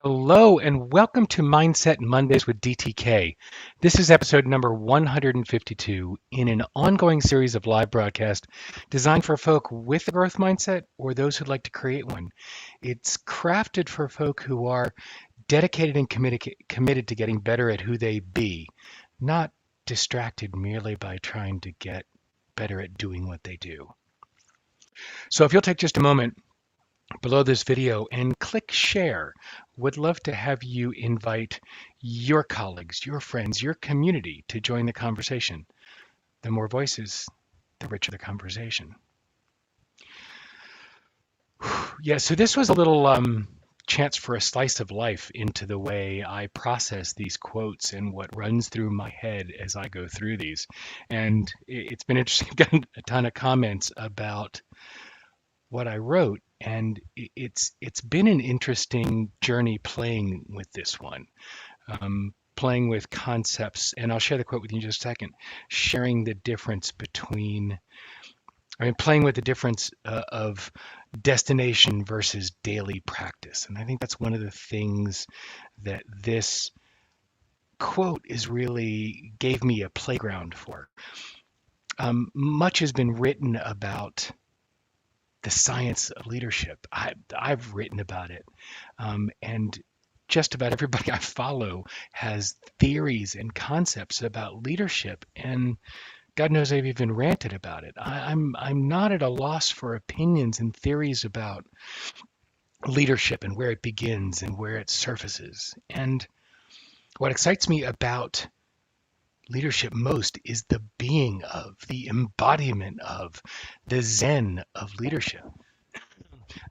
Hello and welcome to Mindset Mondays with DTK. This is episode number 152 in an ongoing series of live broadcasts designed for folk with a growth mindset or those who'd like to create one. It's crafted for folk who are dedicated and committed to getting better at who they be, not distracted merely by trying to get better at doing what they do. So if you'll take just a moment below this video and click share. Would love to have you invite your colleagues, your friends, your community to join the conversation. The more voices, the richer the conversation. Yeah, so this was a little chance for a slice of life into the way I process these quotes and what runs through my head as I go through these. And it's been interesting. I've gotten a ton of comments about what I wrote, and it's been an interesting journey playing with this one, playing with concepts, and I'll share the quote with you in just a second. Sharing the difference between, playing with the difference of destination versus daily practice, and I think that's one of the things that this quote is really gave me a playground for. Much has been written about the science of leadership. I've written about it, and just about everybody I follow has theories and concepts about leadership, and God knows I've even ranted about it. I'm not at a loss for opinions and theories about leadership and where it begins and where it surfaces. And what excites me about leadership most is the being of, the embodiment of, the Zen of leadership.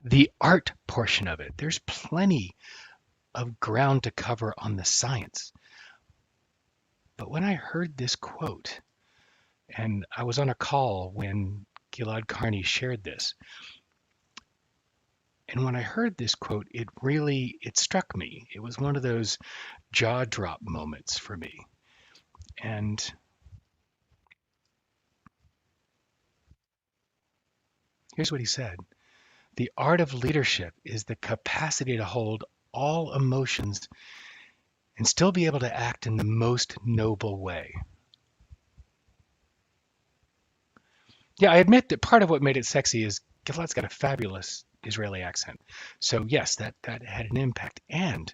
The art portion of it, there's plenty of ground to cover on the science. But when I heard this quote, and I was on a call when Karni shared this, and when I heard this quote, it struck me. It was one of those jaw drop moments for me. And here's what he said. The art of leadership is the capacity to hold all emotions and still be able to act in the most noble way. Yeah, I admit that part of what made it sexy is Gilad's got a fabulous Israeli accent. So yes, that had an impact. And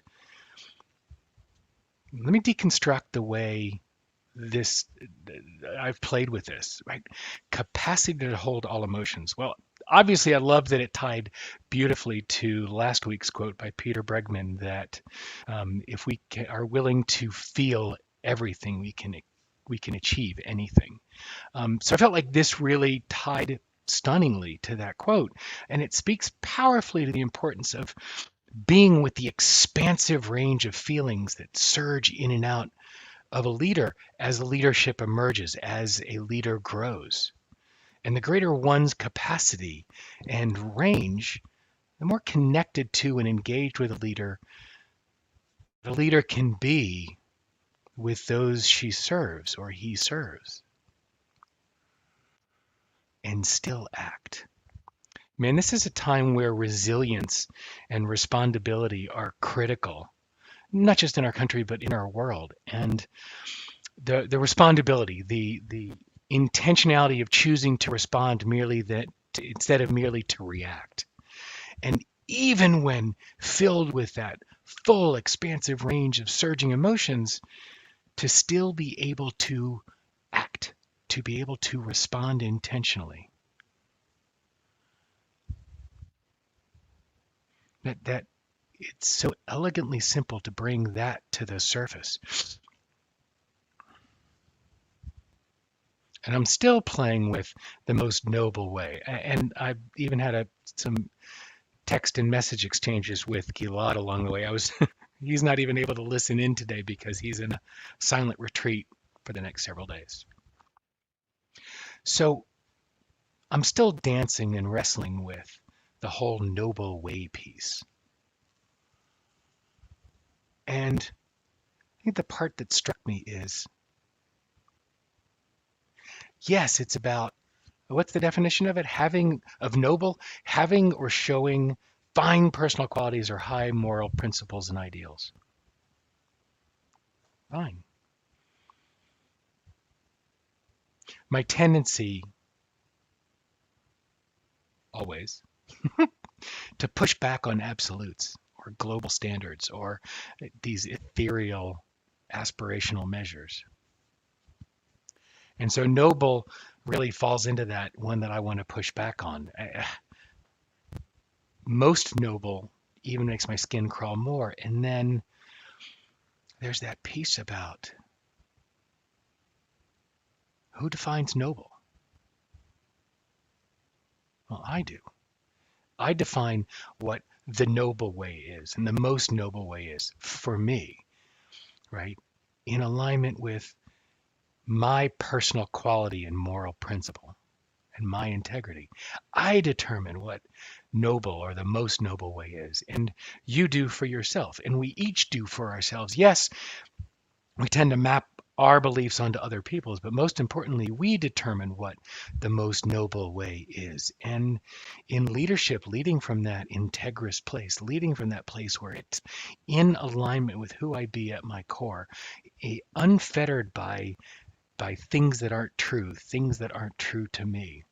let me deconstruct the way this I've played with this, right? Capacity to hold all emotions. Well, obviously I love that it tied beautifully to last week's quote by Peter Bregman that if we are willing to feel everything, we can achieve anything. So I felt like this really tied stunningly to that quote, and it speaks powerfully to the importance of being with the expansive range of feelings that surge in and out of a leader as the leadership emerges, as a leader grows. And the greater one's capacity and range, the more connected to and engaged with a leader the leader can be with those she serves or he serves, and still act. Man, this is a time where resilience and respondability are critical, not just in our country, but in our world. And the respondability, the intentionality of choosing to respond instead of merely to react. And even when filled with that full, expansive range of surging emotions, to still be able to act, to be able to respond intentionally. That it's so elegantly simple to bring that to the surface. And I'm still playing with the most noble way. And I've even had some text and message exchanges with Gilad along the way. He's not even able to listen in today because he's in a silent retreat for the next several days. So I'm still dancing and wrestling with the whole noble way piece. And I think the part that struck me is, yes, it's about, what's the definition of it? Having or showing fine personal qualities or high moral principles and ideals. Fine. My tendency, always, to push back on absolutes or global standards or these ethereal aspirational measures. And so noble really falls into that one that I want to push back on. Most noble even makes my skin crawl more. And then there's that piece about who defines noble? Well, I do. I define what the noble way is and the most noble way is for me, right? In alignment with my personal quality and moral principle and my integrity. I determine what noble or the most noble way is, and you do for yourself, and we each do for ourselves. Yes, we tend to map our beliefs onto other people's, but most importantly, we determine what the most noble way is. And in leadership, leading from that integrous place, leading from that place where it's in alignment with who I be at my core, unfettered by things that aren't true, things that aren't true to me.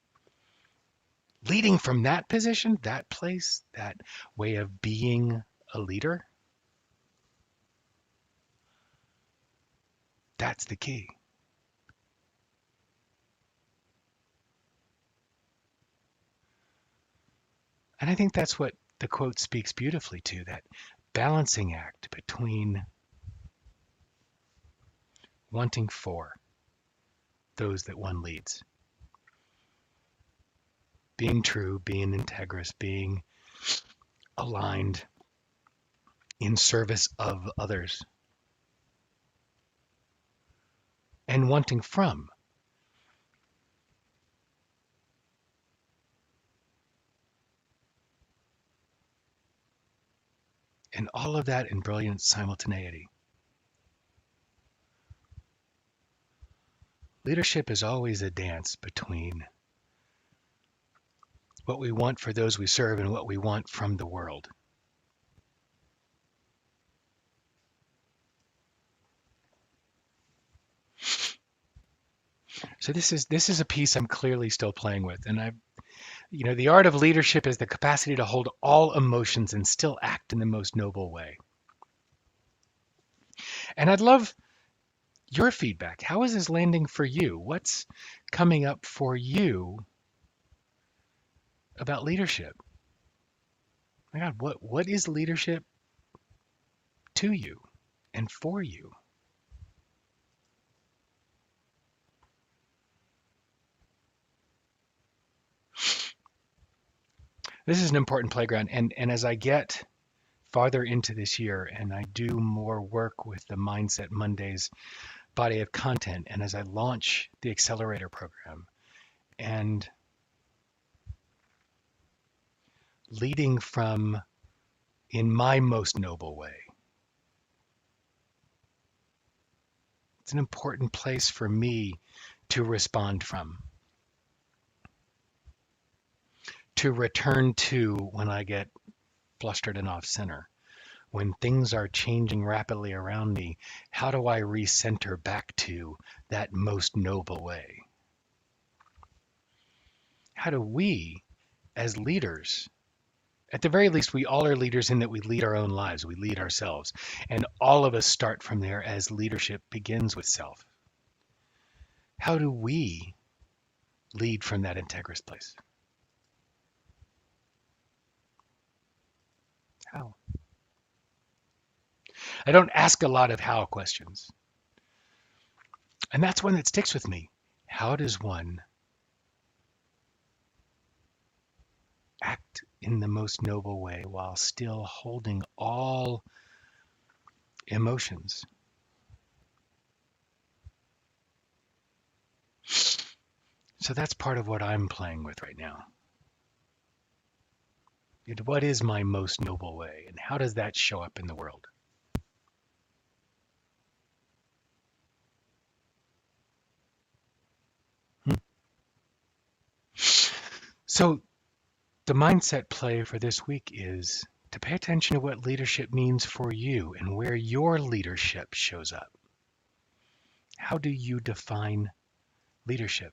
Leading from that position, that place, that way of being a leader, that's the key. And I think that's what the quote speaks beautifully to, that balancing act between wanting for those that one leads, being true, being integrous, being aligned in service of others, and wanting from. And all of that in brilliant simultaneity. Leadership is always a dance between what we want for those we serve and what we want from the world. So this is a piece I'm clearly still playing with, and the art of leadership is the capacity to hold all emotions and still act in the most noble way. And I'd love your feedback. How is this landing for you? What's coming up for you about leadership? My God, what is leadership to you and for you? This is an important playground, and as I get farther into this year and I do more work with the Mindset Mondays body of content, and as I launch the accelerator program and leading from in my most noble way, it's an important place for me to respond from, to return to when I get flustered and off center. When things are changing rapidly around me, how do I recenter back to that most noble way? How do we, as leaders, at the very least, we all are leaders in that we lead our own lives, we lead ourselves, and all of us start from there as leadership begins with self. How do we lead from that integrous place? How? I don't ask a lot of how questions. And that's one that sticks with me. How does one act in the most noble way while still holding all emotions? So that's part of what I'm playing with right now. What is my most noble way, and how does that show up in the world? So The mindset play for this week is to pay attention to what leadership means for you and where your leadership shows up. How do you define leadership?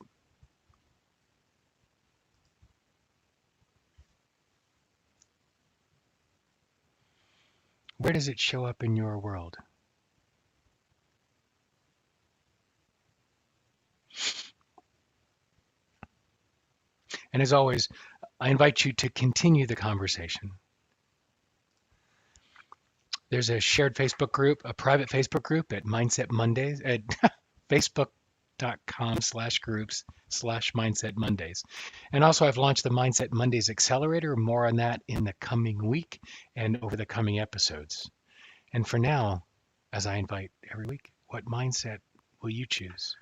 Where does it show up in your world? And as always, I invite you to continue the conversation. There's a shared Facebook group, a private Facebook group at Mindset Mondays at facebook.com/groups/Mindset Mondays. And also I've launched the Mindset Mondays Accelerator. More on that in the coming week and over the coming episodes. And for now, as I invite every week, what mindset will you choose?